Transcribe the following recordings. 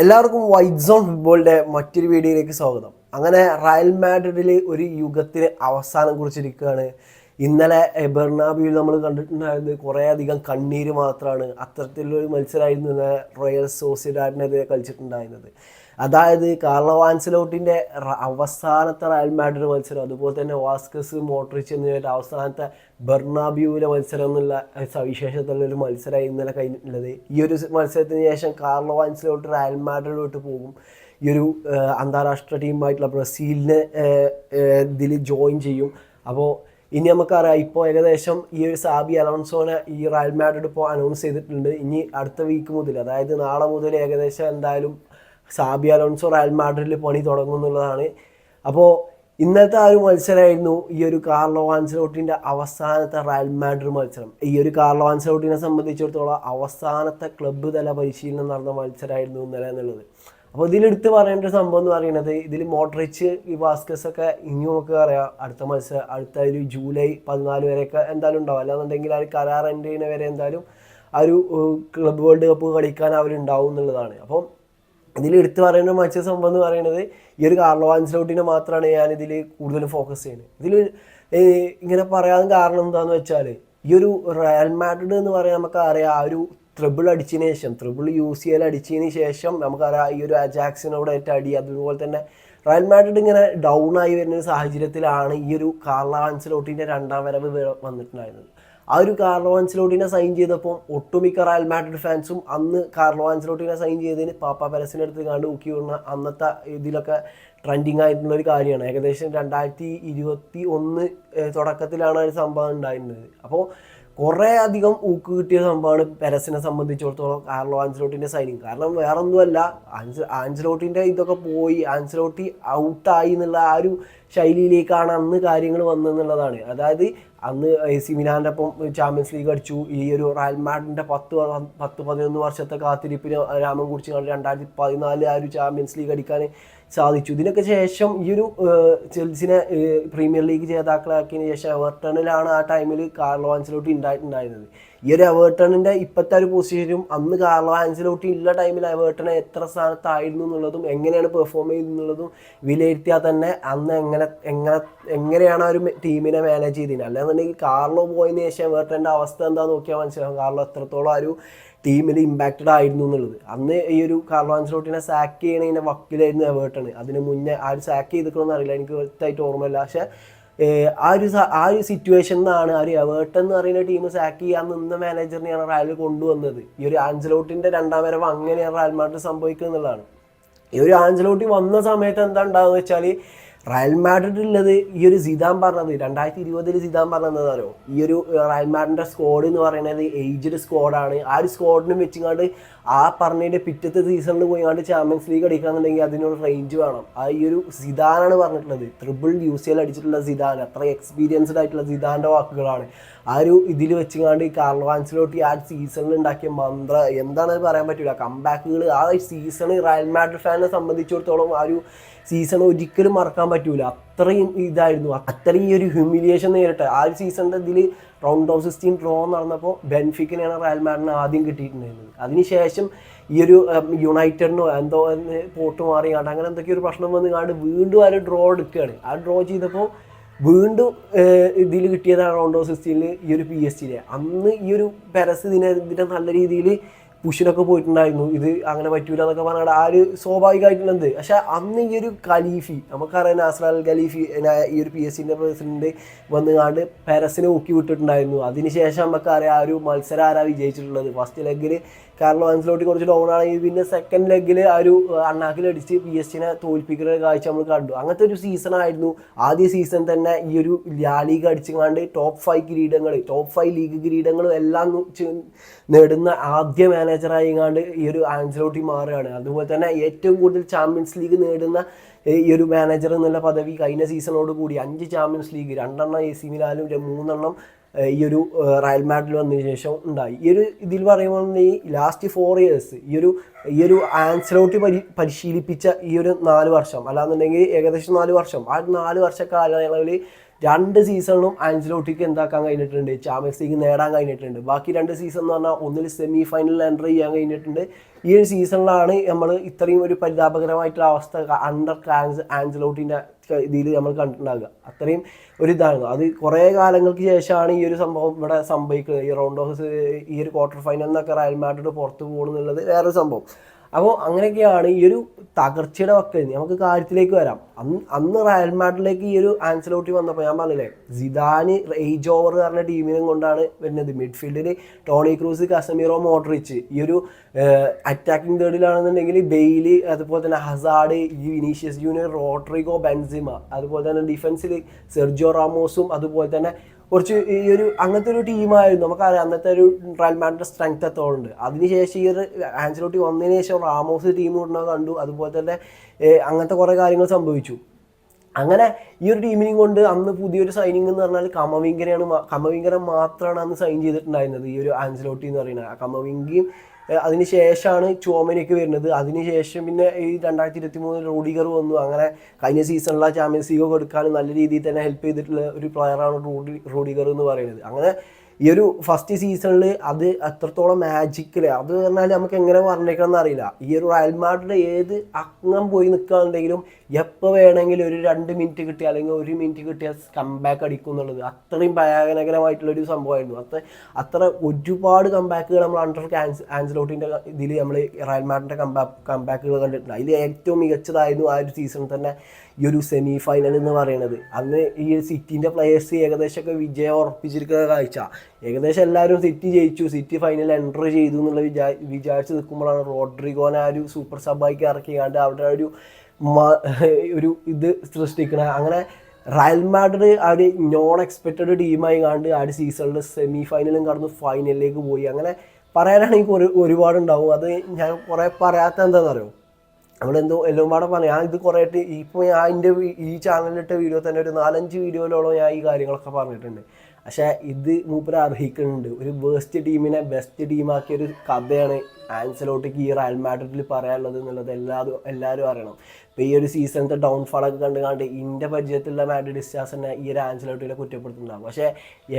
എല്ലാവർക്കും white zone ഫുട്ബോളിൻ്റെ മറ്റൊരു വീഡിയോയിലേക്ക് സ്വാഗതം. അങ്ങനെ റയൽ മാഡ്രിഡിൽ ഒരു യുഗത്തിന് അവസാനം കുറിച്ചിരിക്കുകയാണ്. ഇന്നലെ ബെർണാബ്യൂവിൽ നമ്മൾ കണ്ടിട്ടുണ്ടായിരുന്നത് കുറേ അധികം കണ്ണീര് മാത്രമാണ്. അത്തരത്തിലുള്ളൊരു മത്സരമായിരുന്നു ഇന്നലെ റോയൽ സോസിഡാഡിനെതിരെ കളിച്ചിട്ടുണ്ടായിരുന്നത്. അതായത് കാർലോ ആൻസലോട്ടിൻ്റെ അവസാനത്തെ റയൽ മാഡ്രിഡ് മത്സരം, അതുപോലെ തന്നെ വാസ്കസ് മോഡ്രിച്ച് എന്നിവരുടെ അവസാനത്തെ ബെർണാബ്യൂവിലെ മത്സരം എന്നുള്ള സവിശേഷതയുള്ളൊരു മത്സരമായി ഇന്നലെ കഴിഞ്ഞിട്ടുള്ളത്. ഈ ഒരു മത്സരത്തിന് ശേഷം കാർലോ ആൻസലോട്ട് റയൽ മാഡ്രിഡിലോട്ട് പോകും. ഈ ഒരു അന്താരാഷ്ട്ര ടീമായിട്ടുള്ള ബ്രസീലിനെ ഇതിൽ ജോയിൻ ചെയ്യും. അപ്പോൾ ഇനി നമുക്കറിയാം, ഇപ്പോൾ ഏകദേശം ഈ ഒരു സാബി അലോൺസോനെ ഈ റയൽ മാഡ്രിഡ് ഇപ്പോൾ അനൗൺസ് ചെയ്തിട്ടുണ്ട്. ഇനി അടുത്ത വീക്ക് മുതൽ, അതായത് നാളെ മുതൽ ഏകദേശം എന്തായാലും സാബി അലോൺസോ റയൽ മാഡ്രിഡിൽ പണി തുടങ്ങും എന്നുള്ളതാണ്. അപ്പോൾ ഇന്നത്തെ ആ ഒരു മത്സരമായിരുന്നു ഈ ഒരു കാർലോ ആൻസലോട്ടിൻ്റെ അവസാനത്തെ റയൽ മാഡ്രിഡ് മത്സരം. ഈ ഒരു കാർലോ ആൻസലോട്ടിനെ സംബന്ധിച്ചിടത്തോളം അവസാനത്തെ ക്ലബ്ബ് തല പരിശീലനം നടന്ന മത്സരമായിരുന്നു ഇന്നലെ എന്നുള്ളത്. അപ്പോൾ ഇതിലെടുത്ത് പറയേണ്ട ഒരു സംഭവം എന്ന് പറയുന്നത്, ഇതിൽ മോഡ്രിച്ച്, ഈ വാസ്കസ് ഒക്കെ ഇനി നമുക്ക് അറിയാം അടുത്ത മത്സരം അടുത്ത ഒരു ജൂലൈ 14 വരെയൊക്കെ എന്തായാലും ഉണ്ടാവും. അല്ലാന്നുണ്ടെങ്കിൽ ആ ഒരു കരാർ എൻഡ് ചെയ്യുന്ന വരെ എന്തായാലും ആ ഒരു ക്ലബ്ബ് വേൾഡ് കപ്പ് കളിക്കാൻ അവരുണ്ടാവും എന്നുള്ളതാണ്. അപ്പം ഇതിലെടുത്ത് പറയേണ്ട മറ്റൊരു സംഭവം എന്ന് പറയുന്നത്, ഈ ഒരു കാർലോ ആൻസലോട്ടിനെ മാത്രമാണ് ഞാനിതിൽ കൂടുതലും ഫോക്കസ് ചെയ്യുന്നത്. ഇതിൽ ഇങ്ങനെ പറയാൻ കാരണം എന്താണെന്ന് വെച്ചാൽ, ഈ ഒരു റയൽ മാഡ്രിഡ് എന്ന് പറയാൻ നമുക്കറിയാം ആ ഒരു ട്രിബിൾ അടിച്ചതിന് ശേഷം, ട്രിബിൾ UCL അടിച്ചതിന് ശേഷം നമുക്കറിയാം ഈ ഒരു അജാക്സിനോട് ഏറ്റ അടി, അതുപോലെ തന്നെ റയൽ മാഡ്രിഡ് ഇങ്ങനെ ഡൗൺ ആയി വരുന്ന ഒരു സാഹചര്യത്തിലാണ് ഈ ഒരു കാർലോ ആൻസലോട്ടിൻ്റെ രണ്ടാം വരവ് വന്നിട്ടുണ്ടായിരുന്നത്. ആ ഒരു കാർലോ ആൻസലോട്ടിനെ സൈൻ ചെയ്തപ്പോൾ ഒട്ടുമിക്ക റയൽ മാഡ്രിഡ് ഫാൻസും അന്ന് കാർലോ ആൻസലോട്ടിനെ സൈൻ ചെയ്തതിന് പാപ്പ പെരസിനെ എടുത്ത് കണ്ട് ഊക്കി വിടുന്ന അന്നത്തെ ഇതിലൊക്കെ ട്രെൻഡിങ് ആയിട്ടുള്ളൊരു കാര്യമാണ്. ഏകദേശം 2021 തുടക്കത്തിലാണ് ഒരു സംഭവം ഉണ്ടായിരുന്നത്. അപ്പോൾ കുറേ അധികം ഊക്ക് കിട്ടിയ സംഭവമാണ് പെരസിനെ സംബന്ധിച്ചിടത്തോളം കാർലോ ആൻസലോട്ടിൻ്റെ സൈനിങ്. കാരണം വേറൊന്നുമല്ല, ആൻസലോട്ടിൻ്റെ ഇതൊക്കെ പോയി, ആൻസലോട്ടി ഔട്ടായി എന്നുള്ള ആ ഒരു ശൈലിയിലേക്കാണ് അന്ന് കാര്യങ്ങൾ വന്നതെന്നുള്ളതാണ്. അതായത് അന്ന് AC മിലാൻ്റെ ഒപ്പം ചാമ്പ്യൻസ് ലീഗ് അടിച്ചു. ഈ ഒരു റയൽ മാഡ്രിഡിൻ്റെ 10-11 വർഷത്തെ കാത്തിരിപ്പിന് രാമൻ കുറിച്ച് 2014 ആ ഒരു ചാമ്പ്യൻസ് ലീഗ് അടിക്കാൻ സാധിച്ചു. ഇതിനൊക്കെ ശേഷം ഈ ഒരു ചെൽസിനെ പ്രീമിയർ ലീഗ് ജേതാക്കളാക്കിയതിന് ശേഷം എവർട്ടണിലാണ് ആ ടൈമിൽ കാർലോ ആൻസലോട്ടി ഉണ്ടായിട്ടുണ്ടായിരുന്നത്. ഈ ഒരു എവർട്ടണിൻ്റെ ഇപ്പോഴത്തെ ഒരു പൊസിഷനും അന്ന് കാർലോ ആൻസലോട്ടി ഉള്ള ടൈമിൽ എവർട്ടൺ എത്ര സ്ഥാനത്തായിരുന്നു എന്നുള്ളതും എങ്ങനെയാണ് പെർഫോം ചെയ്തെന്നുള്ളതും വിലയിരുത്തിയാൽ തന്നെ അന്ന് എങ്ങനെയാണ് ആ ഒരു ടീമിനെ മാനേജ് ചെയ്തത്. അല്ലാന്നുണ്ടെങ്കിൽ കാർലോ പോയതിന് ശേഷം എവർട്ടൻ്റെ അവസ്ഥ എന്താണെന്ന് നോക്കിയാൽ മനസ്സിലാവും കാർലോ എത്രത്തോളം ആ ഒരു ടീമിൽ ഇമ്പാക്റ്റഡ് ആയിരുന്നു എന്നുള്ളത്. അന്ന് ഈ ഒരു കാർലോ ആൻസലോട്ടിനെ സാക്ക് ചെയ്യണതിൻ്റെ വക്കിലായിരുന്നു എവർട്ടൺ. അതിന് മുന്നേ ആര് സാക്ക് ചെയ്തിക്കണമെന്ന് അറിയില്ല, എനിക്ക് വ്യക്തമായിട്ട് ഓർമ്മയില്ല. പക്ഷേ ആ ഒരു സിറ്റുവേഷനിൽ നിന്നാണ് ആ ഒരു എവർട്ടൺ എന്ന് പറയുന്ന ടീം സാക്ക് ചെയ്യാൻ നിന്ന മാനേജറിനെയാണ് റയൽ കൊണ്ടുവന്നത്. ഈ ഒരു ആൻസലോട്ടിൻ്റെ രണ്ടാം വരവ് അങ്ങനെയാണ് റയൽ മാഡ്രിഡ് സംഭവിക്കുക എന്നുള്ളതാണ്. ഈ ഒരു ആൻസലോട്ടി വന്ന സമയത്ത് എന്താ ഉണ്ടാകുക വെച്ചാൽ, റയൽ മാഡ്രിഡിലുള്ളത് ഈ ഒരു സിദാൻ പറഞ്ഞത് 2020 സിദാൻ പറഞ്ഞതോ, ഈ ഒരു റയൽ മാഡ്രിഡിൻ്റെ സ്ക്വാഡ് എന്ന് പറയുന്നത് ഏജ്ഡ് സ്ക്വാഡാണ്. ആ ഒരു സ്ക്വാഡിനും വെച്ചിങ്ങാണ്ട് ആ പറഞ്ഞതിൻ്റെ പിറ്റത്തെ സീസണിൽ പോയിങ്ങാണ്ട് ചാമ്പ്യൻസ് ലീഗ് അടിക്കാന്നുണ്ടെങ്കിൽ അതിനൊരു റേഞ്ച് വേണം. ആ ഈ ഒരു സിദാനാണ് പറഞ്ഞിട്ടുള്ളത്. ട്രിബിൾ UCL അടിച്ചിട്ടുള്ള സിദാൻ, അത്ര എക്സ്പീരിയൻസ്ഡ് ആയിട്ടുള്ള സിദാൻ്റെ വാക്കുകളാണ്. ആ ഒരു ഇതിൽ വെച്ചുകൊണ്ട് കാർലോ ആൻസലോട്ടി ആ സീസണിൽ ഉണ്ടാക്കിയ എന്താണെന്ന് പറയാൻ പറ്റില്ല, കംബാക്കുകൾ. ആ സീസൺ റയൽ മാഡ്രിഡ് ഫാനിനെ സംബന്ധിച്ചിടത്തോളം ആ ഒരു സീസൺ ഒരിക്കലും മറക്കാൻ പറ്റൂല. അത്രയും ഇതായിരുന്നു, അത്രയും ഈ ഒരു ഹ്യൂമിലിയേഷൻ നേരിട്ട് ആ ഒരു സീസണിൻ്റെ ഇതിൽ റൗണ്ട് ഓഫ് 16 ഡ്രോ നടന്നപ്പോൾ ബെൻഫിക്കിനെയാണ് റയൽ മാഡ്രിഡിന് ആദ്യം കിട്ടിയിട്ടുണ്ടായിരുന്നത്. അതിനുശേഷം ഈ ഒരു യുണൈറ്റഡിനോ എന്തോ പോട്ട് മാറി കാണ്ട് അങ്ങനെ എന്തൊക്കെയോ ഒരു പ്രശ്നം വന്ന് കാണ്ട് വീണ്ടും ആ ഒരു ഡ്രോ എടുക്കുകയാണ്. ആ ഡ്രോ ചെയ്തപ്പോൾ വീണ്ടും ഇതിൽ കിട്ടിയതാണ് റൗണ്ട് ഓഫ് 16 ഈ ഒരു PSG. അന്ന് ഈ ഒരു പെരസ് ഇതിനെ നല്ല രീതിയിൽ പുഷിനൊക്കെ പോയിട്ടുണ്ടായിരുന്നു. ഇത് അങ്ങനെ പറ്റൂല എന്നൊക്കെ പറഞ്ഞാൽ ആ ഒരു സ്വാഭാവികമായിട്ടുള്ളത്. പക്ഷെ അന്ന് ഈ ഒരു ഖലീഫി, നമുക്കറിയാം നാസർ അൽ ഖലീഫി, ഈ ഒരു PSG പ്രസിഡന്റ് വന്നുകാണ്ട് പെരസിനെ ഊക്കി വിട്ടിട്ടുണ്ടായിരുന്നു. അതിനുശേഷം നമുക്കറിയാം ആ ഒരു മത്സരം ആരാ വിജയിച്ചിട്ടുള്ളത്. ഫസ്റ്റ് ലെഗിൽ കാർലോ ആൻസലോട്ടി കുറച്ച് ഡൗൺ ആണെങ്കിൽ പിന്നെ സെക്കൻഡ് ലെഗിൽ ആ ഒരു അണ്ണാക്കിലടിച്ച് PSG തോൽപ്പിക്കുന്ന കാഴ്ച നമ്മൾ കണ്ടു. അങ്ങനത്തെ ഒരു സീസൺ ആയിരുന്നു. ആദ്യ സീസൺ തന്നെ ഈ ഒരു ലാലീഗ് അടിച്ചുകൊണ്ട് ടോപ്പ് 5 ലീഗ് കിരീടങ്ങളും എല്ലാം നേടുന്ന ആദ്യ മാനേജറായിങ്ങാണ്ട് ഈ ഒരു ആൻസലോട്ടി മാറുകയാണ്. അതുപോലെ തന്നെ ഏറ്റവും കൂടുതൽ ചാമ്പ്യൻസ് ലീഗ് നേടുന്ന ഈ ഒരു മാനേജർ എന്നുള്ള പദവി കഴിഞ്ഞ സീസണോട് കൂടി 5 ചാമ്പ്യൻസ് ലീഗ്, 2 AC മിലാനും 3 ഈ ഒരു റയൽ മാഡ്രിഡിൽ വന്നതിന് ശേഷം ഉണ്ടായി. ഈ ഒരു ഇതിൽ പറയുമ്പോൾ ഈ ലാസ്റ്റ് 4 ഇയേഴ്സ് ഈ ഒരു ആൻസലോട്ടി പരിശീലിപ്പിച്ച ഈ ഒരു 4 വർഷം, അല്ലാന്നുണ്ടെങ്കിൽ ഏകദേശം 4 വർഷം, ആ 4 വർഷ കാലയളവിൽ 2 സീസണിലും ആൻസിലോട്ടിക്ക് എന്താക്കാൻ കഴിഞ്ഞിട്ടുണ്ട്, ചാമ്പ്യൻസ് ലീഗ് നേടാൻ കഴിഞ്ഞിട്ടുണ്ട്. ബാക്കി 2 സീസൺ എന്ന് പറഞ്ഞാൽ ഒന്നിൽ സെമി ഫൈനലിൽ എൻ്റർ ചെയ്യാൻ കഴിഞ്ഞിട്ടുണ്ട്. ഈ ഒരു സീസണിലാണ് നമ്മൾ ഇത്രയും ഒരു പരിതാപകരമായിട്ടുള്ള അവസ്ഥ അണ്ടർ ആൻസിലോട്ടിൻ്റെ ഇതിൽ നമ്മൾ കണ്ടിട്ടുണ്ടാകുക. അത്രയും ഒരു ഇതാണ്. അത് കുറേ കാലങ്ങൾക്ക് ശേഷമാണ് ഈ ഒരു സംഭവം ഇവിടെ സംഭവിക്കുന്നത്. ഈ റൗണ്ട് ഓഫ് ഈ ഒരു ക്വാർട്ടർ ഫൈനലിൽ നിന്നൊക്കെ റയൽ മാഡ്രിഡ് പുറത്ത് പോകുന്നുള്ളത് വേറൊരു സംഭവം. അപ്പോൾ അങ്ങനെയൊക്കെയാണ് ഈ ഒരു തകർച്ചയുടെ വക്കൽ. നമുക്ക് കാര്യത്തിലേക്ക് വരാം. അന്ന് റയൽ മാഡ്രിഡിലേക്ക് ഈ ഒരു ആൻസലോട്ടി വന്നപ്പോൾ ഞാൻ പറഞ്ഞില്ലേ, സിദാന് ഏജ് ഓവർ പറഞ്ഞ ടീമിനും കൊണ്ടാണ് വരുന്നത്. മിഡ്ഫീൽഡിൽ ടോണി ക്രൂസ്, കസമീറോ, മോഡ്രിച്ച്. ഈ ഒരു അറ്റാക്കിംഗ് തേർഡിലാണെന്നുണ്ടെങ്കിൽ ബെയ്ലി, അതുപോലെ തന്നെ ഹസാർഡ്, ഈ വിനീഷ്യസ് ജൂനിയർ, റോഡ്രിഗോ, ബെൻസിമ. അതുപോലെ തന്നെ ഡിഫൻസിൽ സെർജിയോ റാമോസും അതുപോലെ തന്നെ കുറച്ച് ഈ ഒരു അങ്ങനത്തെ ഒരു ടീമായിരുന്നു. നമുക്കറിയാം അന്നത്തെ ഒരു റയൽ മാഡ്രിഡ് സ്ട്രെങ്ത് എത്തോളുണ്ട്. അതിനുശേഷം ഈ ഒരു ആൻസലോട്ടി വന്നതിന് ശേഷം റാമോസ് ടീം കൊണ്ടു കണ്ടു. അതുപോലെ തന്നെ അങ്ങനത്തെ കുറേ കാര്യങ്ങൾ സംഭവിച്ചു. അങ്ങനെ ഈ ഒരു ടീമിനെയും കൊണ്ട് അന്ന് പുതിയൊരു സൈനിങ് എന്ന് പറഞ്ഞാൽ കമവിങ്കരെ മാത്രമാണ് അന്ന് സൈൻ ചെയ്തിട്ടുണ്ടായിരുന്നത് ഈ ഒരു ആൻസലോട്ടി എന്ന് പറയുന്നത്. കമവിങ്കയും അതിന് ശേഷമാണ് ചുവമനിയൊക്കെ വരുന്നത്. അതിനുശേഷം പിന്നെ ഈ 2023 റൂഡിഗർ വന്നു. അങ്ങനെ കഴിഞ്ഞ സീസണിലെ ചാമ്പ്യൻസ് ലീഗ് എടുക്കാൻ നല്ല രീതിയിൽ തന്നെ ഹെൽപ്പ് ചെയ്തിട്ടുള്ള ഒരു പ്ലെയറാണ് റൂഡിഗർ എന്ന് പറയുന്നത്. അങ്ങനെ ഈ ഒരു ഫസ്റ്റ് സീസണിൽ അത് എത്രത്തോളം മാജിക്കൽ അത് പറഞ്ഞാൽ നമുക്ക് എങ്ങനെ പറഞ്ഞേക്കണം എന്നറിയില്ല. ഈ ഒരു റയൽ മാഡ്രിഡ് ഏത് അക്കം പോയി നിൽക്കുകയാണെങ്കിലും എപ്പോൾ വേണമെങ്കിലും ഒരു 2 മിനിറ്റ് കിട്ടിയ അല്ലെങ്കിൽ 1 മിനിറ്റ് കിട്ടിയ കംബാക്ക് അടിക്കും എന്നുള്ളത് അത്രയും ഭയാനകരമായിട്ടുള്ളൊരു സംഭവമായിരുന്നു. അത്ര ഒരുപാട് കംബാക്കുകൾ നമ്മൾ അണ്ടർ ആൻസലോട്ടിൻ്റെ ഇതിൽ നമ്മൾ റയൽ മാഡ്രിഡിൻ്റെ കംബാക്കുകൾ കണ്ടിട്ടുണ്ട്. അതിൽ ഏറ്റവും മികച്ചതായിരുന്നു ആ ഒരു സീസണിൽ തന്നെ ഈ ഒരു സെമി ഫൈനൽ എന്ന് പറയുന്നത്. അന്ന് ഈ സിറ്റിൻ്റെ പ്ലെയേഴ്സ് ഏകദേശമൊക്കെ വിജയം ഉറപ്പിച്ചിരിക്കുന്ന കാഴ്ച. ഏകദേശം എല്ലാവരും സിറ്റി ജയിച്ചു, സിറ്റി ഫൈനൽ എൻ്റർ ചെയ്തു എന്നുള്ള വിചാരിച്ച് നിൽക്കുമ്പോഴാണ് റോഡ്രിഗോനെ ആ ഒരു സൂപ്പർ സബായിക്ക് ഇറക്കിയാണ്ട് അവിടെ ഒരു ഇത് സൃഷ്ടിക്കണം. അങ്ങനെ റയൽ മാഡ്രിഡ് ആ ഒരു നോൺ എക്സ്പെക്റ്റഡ് ടീമായി കണ്ട് ആ ഒരു സീസണിൽ സെമി ഫൈനലും കടന്ന് ഫൈനലിലേക്ക് പോയി. അങ്ങനെ പറയാനാണെങ്കിൽ ഒരുപാടുണ്ടാവും. അത് ഞാൻ കുറേ പറയാത്ത എന്താണെന്ന് അറിയോ, നമ്മളെന്തോ എല്ലാം പാടെ പറഞ്ഞു. ഞാൻ ഇത് കുറേ ഇപ്പോൾ ഞാൻ എൻ്റെ ഈ ചാനലിലിട്ട വീഡിയോ തന്നെ ഒരു 4-5 വീഡിയോയിലോളം ഞാൻ ഈ കാര്യങ്ങളൊക്കെ പറഞ്ഞിട്ടുണ്ട്. പക്ഷേ ഇത് മൂപ്പര് അർഹിക്കുന്നുണ്ട്. ഒരു വേസ്റ്റ് ടീമിനെ ബെസ്റ്റ് ടീമാക്കിയൊരു കഥയാണ് ആൻസലോട്ടിക്ക് ഈ റയൽ മാഡ്രിഡിൽ പറയാനുള്ളത് എന്നുള്ളത് എല്ലാവരും അറിയണം. ഇപ്പോൾ ഈ ഒരു സീസണത്തെ ഡൗൺഫാളൊക്കെ കണ്ട് ഇതിൻ്റെ പരിചയത്തിലുള്ള മാഡ്രിഡിസ്റ്റാസ് തന്നെ ഈ ഒരു ആൻസലോട്ടിനെ കുറ്റപ്പെടുത്തുന്നുണ്ടാകും. പക്ഷേ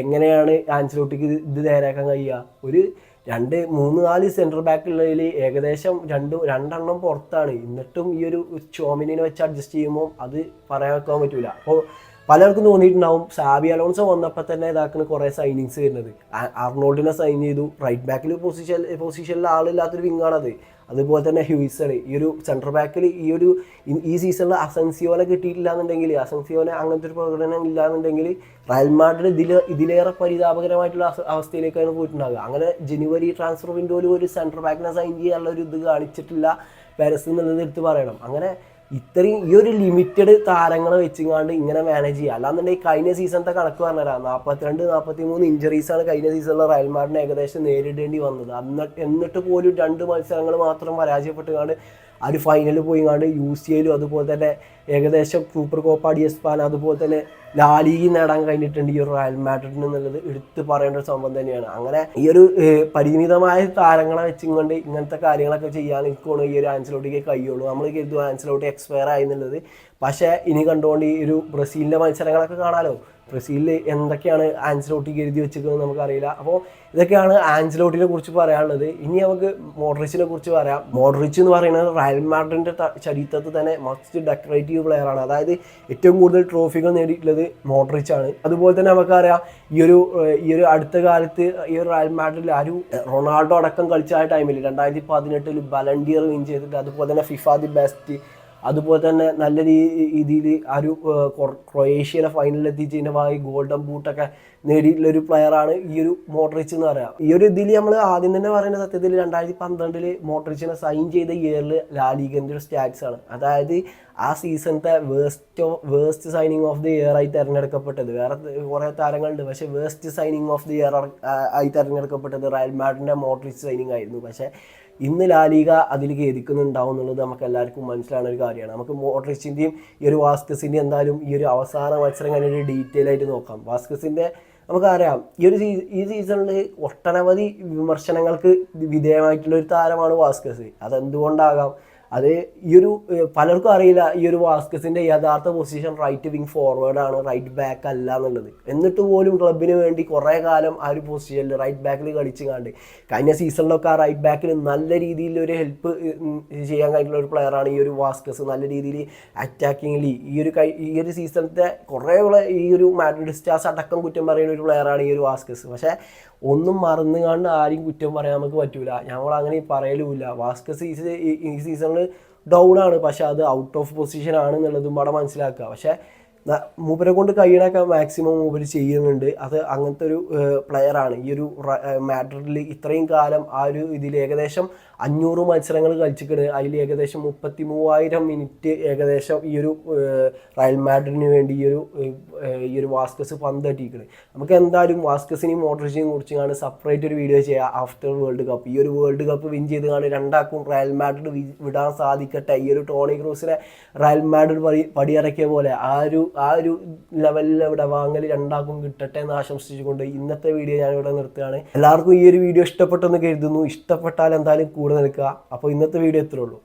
എങ്ങനെയാണ് ആൻസലോട്ടിക്ക് ഇത് നേരാക്കാൻ കഴിയുക? ഒരു 2-3-4 സെൻട്രൽ ബാക്കുള്ളതിൽ ഏകദേശം രണ്ടെണ്ണം പുറത്താണ്. എന്നിട്ടും ഈ ഒരു ചോമിനെ വെച്ച് അഡ്ജസ്റ്റ് ചെയ്യുമ്പോൾ അത് പറയാൻ വെക്കാൻ പറ്റൂല. അപ്പോൾ പലർക്കും തോന്നിയിട്ടുണ്ടാവും സാബി അലോൺസോ വന്നപ്പോൾ തന്നെ ഇതാക്കുന്ന കുറേ സൈനിങ്സ് വരുന്നത്. അർണോൾഡിനെ സൈൻ ചെയ്തു. റൈറ്റ് ബാക്കിൽ പൊസിഷനിൽ ആളില്ലാത്തൊരു വിങ്ങാണത്. അതുപോലെ തന്നെ ഹ്യൂയിസൺ ഈ ഒരു സെൻട്രൽ ബാക്കിൽ ഈ സീസണിൽ അസൻസിയോനെ കിട്ടിയിട്ടില്ല എന്നുണ്ടെങ്കിൽ, അസൻസിയോനെ അങ്ങനത്തെ ഒരു പ്രകടനം ഇല്ലാന്നുണ്ടെങ്കിൽ റയൽ മാഡ്രിഡ് ഇതിലേറെ പരിതാപകരമായിട്ടുള്ള അവസ്ഥയിലേക്കാണ് പോയിട്ടുണ്ടാകുക. അങ്ങനെ ജനുവരി ട്രാൻസ്ഫർ വിൻഡോയിൽ ഒരു സെൻട്രൽ ബാക്കിനെ സൈൻ ചെയ്യാനുള്ള ഒരു ഇത് കാണിച്ചിട്ടില്ല പെരസ് എന്നുള്ളത് എടുത്ത് പറയണം. അങ്ങനെ ഇത്രയും ഈ ഒരു ലിമിറ്റഡ് താരങ്ങളെ വെച്ചുകൊണ്ട് ഇങ്ങനെ മാനേജ് ചെയ്യുക. അല്ലാന്നുണ്ടെങ്കിൽ കഴിഞ്ഞ സീസണത്തെ കണക്ക് പറഞ്ഞുതരാം. 42-43 ഇഞ്ചറീസാണ് കഴിഞ്ഞ സീസണിൽ റയൽ മാഡ്രിഡിന് ഏകദേശം നേരിടേണ്ടി വന്നത്. എന്നിട്ട് പോലും 2 മത്സരങ്ങൾ മാത്രം പരാജയപ്പെട്ടുകൊണ്ട് ആ ഒരു ഫൈനലിൽ പോയിങ്ങാണ്ട് UCL അതുപോലെ തന്നെ ഏകദേശം സൂപ്പർ കോപ്പ ഡി എസ്പാൻ അതുപോലെ തന്നെ ലാലീഗി നേടാൻ കഴിഞ്ഞിട്ടുണ്ട് ഈ ഒരു റയൽ മാഡ്രിഡിന് എന്നുള്ളത് എടുത്ത് പറയേണ്ട ഒരു സംഭവം തന്നെയാണ്. അങ്ങനെ ഈ ഒരു പരിമിതമായ താരങ്ങളെ വെച്ചുകൊണ്ട് ഇങ്ങനത്തെ കാര്യങ്ങളൊക്കെ ചെയ്യാൻ എനിക്കാണ് ഈ ഒരു ആൻസലോട്ടിക്ക് കഴിയുള്ളൂ. നമ്മൾ കരുതും ആൻസലോട്ടി എക്സ്പയർ ആയി എന്നുള്ളത്. പക്ഷേ ഇനി കണ്ടുകൊണ്ട് ഈ ഒരു ബ്രസീലിൻ്റെ മത്സരങ്ങളൊക്കെ കാണാമല്ലോ. ബ്രസീലിൽ എന്തൊക്കെയാണ് ആൻസലോട്ടിക്ക് എഴുതി വെച്ചിരിക്കുന്നത് നമുക്കറിയില്ല. അപ്പോൾ ഇതൊക്കെയാണ് ആൻസലോട്ടിനെ കുറിച്ച് പറയാനുള്ളത്. ഇനി നമുക്ക് മോഡ്രിച്ചിനെ കുറിച്ച് പറയാം. മോഡ്രിച്ച് എന്ന് പറയുന്നത് റയൽ മാഡ്രിഡിൻ്റെ ചരിത്രത്തിൽ തന്നെ മസ്റ്റ് ഡെക്കറേറ്റീവ് പ്ലെയറാണ്. അതായത് ഏറ്റവും കൂടുതൽ ട്രോഫികൾ നേടിയിട്ടുള്ളത് മോഡ്രിച്ചാണ്. അതുപോലെ തന്നെ നമുക്കറിയാം ഈ ഒരു അടുത്ത കാലത്ത് ഈ ഒരു റയൽ മാഡ്രിഡിൽ ആ ഒരു റൊണാൾഡോ അടക്കം കളിച്ച ആ ടൈമിൽ 2018 ബലൻഡിയർ വിൻ ചെയ്തിട്ട്, അതുപോലെ തന്നെ ഫിഫ ദി ബെസ്റ്റ്, അതുപോലെ തന്നെ നല്ല രീതിയിൽ ആ ഒരു ക്രൊയേഷ്യനെ ഫൈനലിൽ എത്തിച്ചതിൻ്റെ ഭാഗമായി ഗോൾഡൻ ബൂട്ടൊക്കെ നേടിയിട്ടുള്ളൊരു പ്ലെയറാണ് ഈ ഒരു മോഡ്രിച്ച് എന്ന് പറയാം. ഈ ഒരു ഇതിൽ നമ്മൾ ആദ്യം തന്നെ പറയുന്ന സത്യത്തിൽ 2012 മോഡ്രിച്ചിനെ സൈൻ ചെയ്ത ഇയറിൽ ലാലീഗൻ്റെ ഒരു സ്റ്റാറ്റ്സ് ആണ്. അതായത് ആ സീസണത്തെ worst signing of the year ആയി തിരഞ്ഞെടുക്കപ്പെട്ടത്. വേറെ കുറേ താരങ്ങളുണ്ട്, പക്ഷേ worst signing of the year ആയി തിരഞ്ഞെടുക്കപ്പെട്ടത് റയൽ മാഡ്രിഡിൻ്റെ മോഡ്രിച്ച് സൈനിങ് ആയിരുന്നു. പക്ഷേ ഇന്ന് ലാലീഗ അതിൽ ഖേദിക്കുന്നുണ്ടാവും എന്നുള്ളത് നമുക്ക് എല്ലാവർക്കും മനസ്സിലാവുന്ന ഒരു കാര്യമാണ്. നമുക്ക് മോഡ്രിച്ചിൻ്റെയും ഈ ഒരു വാസ്കസിൻ്റെയും എന്തായാലും ഈ ഒരു അവസാന മത്സരം കഴിഞ്ഞൊരു ഡീറ്റെയിൽ ആയിട്ട് നോക്കാം. വാസ്കസിൻ്റെ നമുക്കറിയാം ഈ സീസണിൽ ഒട്ടനവധി വിമർശനങ്ങൾക്ക് വിധേയമായിട്ടുള്ള ഒരു താരമാണ് വാസ്കസ്. അതെന്തുകൊണ്ടാകാം? അത് ഈ ഒരു പലർക്കും അറിയില്ല ഈ ഒരു വാസ്കസിൻ്റെ യഥാർത്ഥ പൊസിഷൻ റൈറ്റ് വിങ് ഫോർവേഡാണ്, റൈറ്റ് ബാക്ക് അല്ല എന്നുള്ളത്. എന്നിട്ട് പോലും ക്ലബിന് വേണ്ടി കുറേ കാലം ആ ഒരു പൊസിഷനിൽ റൈറ്റ് ബാക്കിൽ കളിച്ച് കണ്ട് കഴിഞ്ഞ സീസണിലൊക്കെ ആ റൈറ്റ് ബാക്കിൽ നല്ല രീതിയിൽ ഒരു ഹെൽപ്പ് ചെയ്യാൻ കഴിഞ്ഞിട്ടുള്ള ഒരു പ്ലെയറാണ് ഈ ഒരു വാസ്കസ്. നല്ല രീതിയിൽ അറ്റാക്കിങ്ങിൽ ഈ ഒരു സീസണത്തെ കുറേ ഈ ഒരു മാഡ്രിഡ് സ്റ്റാർസ് അടക്കം കുറ്റം പറയുന്ന ഒരു പ്ലെയറാണ് ഈ ഒരു വാസ്കസ്. പക്ഷേ ഒന്നും മറന്നുകൊണ്ട് ആരും കുറ്റം പറയാൻ നമുക്ക് പറ്റൂല, ഞങ്ങൾ അങ്ങനെ പറയലുമില്ല. വാസ്കസ് ഈ സീസണിൽ ഡൗൺ ആണ്, പക്ഷെ അത് ഔട്ട് ഓഫ് പൊസിഷൻ ആണ് എന്നുള്ളതും പാടെ മനസ്സിലാക്കുക. പക്ഷേ മൂപ്പരെ കൊണ്ട് കഴിയണൊക്കെ മാക്സിമം മൂപ്പര് ചെയ്യുന്നുണ്ട്. അത് അങ്ങനത്തെ ഒരു പ്ലെയറാണ്. ഈ ഒരു മാഡ്രിഡിൽ ഇത്രയും കാലം ആ ഒരു ഇതിൽ ഏകദേശം 500 മത്സരങ്ങൾ കളിച്ചിട്ടുണ്ട്. അതിൽ ഏകദേശം 33,000 മിനിറ്റ് ഏകദേശം ഈ ഒരു റയൽ മാഡ്രിഡിന് വേണ്ടി ഈ ഒരു വാസ്കസ് പന്ത് തട്ടിയിരിക്കുന്നത്. നമുക്ക് എന്തായാലും വാസ്കസിനെയും മോഡ്രിച്ചിനെയും കുറിച്ചാണ് സെപ്പറേറ്റ് ഒരു വീഡിയോ ചെയ്യുക ആഫ്റ്റർ വേൾഡ് കപ്പ്. ഈ ഒരു വേൾഡ് കപ്പ് വിൻ ചെയ്ത് കാണും രണ്ടാക്കും റയൽ മാഡ്രിഡ് വിടാൻ സാധിക്കട്ടെ. ഈ ഒരു ടോണി ക്രൂസിനെ റയൽ മാഡ്രിഡ് പടിയിറക്കിയ പോലെ ആ ഒരു ലെവലിൽ ഇവിടെ വാങ്ങൽ രണ്ടാക്കും കിട്ടട്ടെ എന്ന് ആശംസിച്ചുകൊണ്ട് ഇന്നത്തെ വീഡിയോ ഞാനിവിടെ നിർത്തുകയാണ്. എല്ലാവർക്കും ഈ ഒരു വീഡിയോ ഇഷ്ടപ്പെട്ടെന്ന് കരുതുന്നു. ഇഷ്ടപ്പെട്ടാൽ എന്തായാലും കൂടെ നിൽക്കുക. അപ്പോൾ ഇന്നത്തെ വീഡിയോ ഇത്രേ ഉള്ളൂ.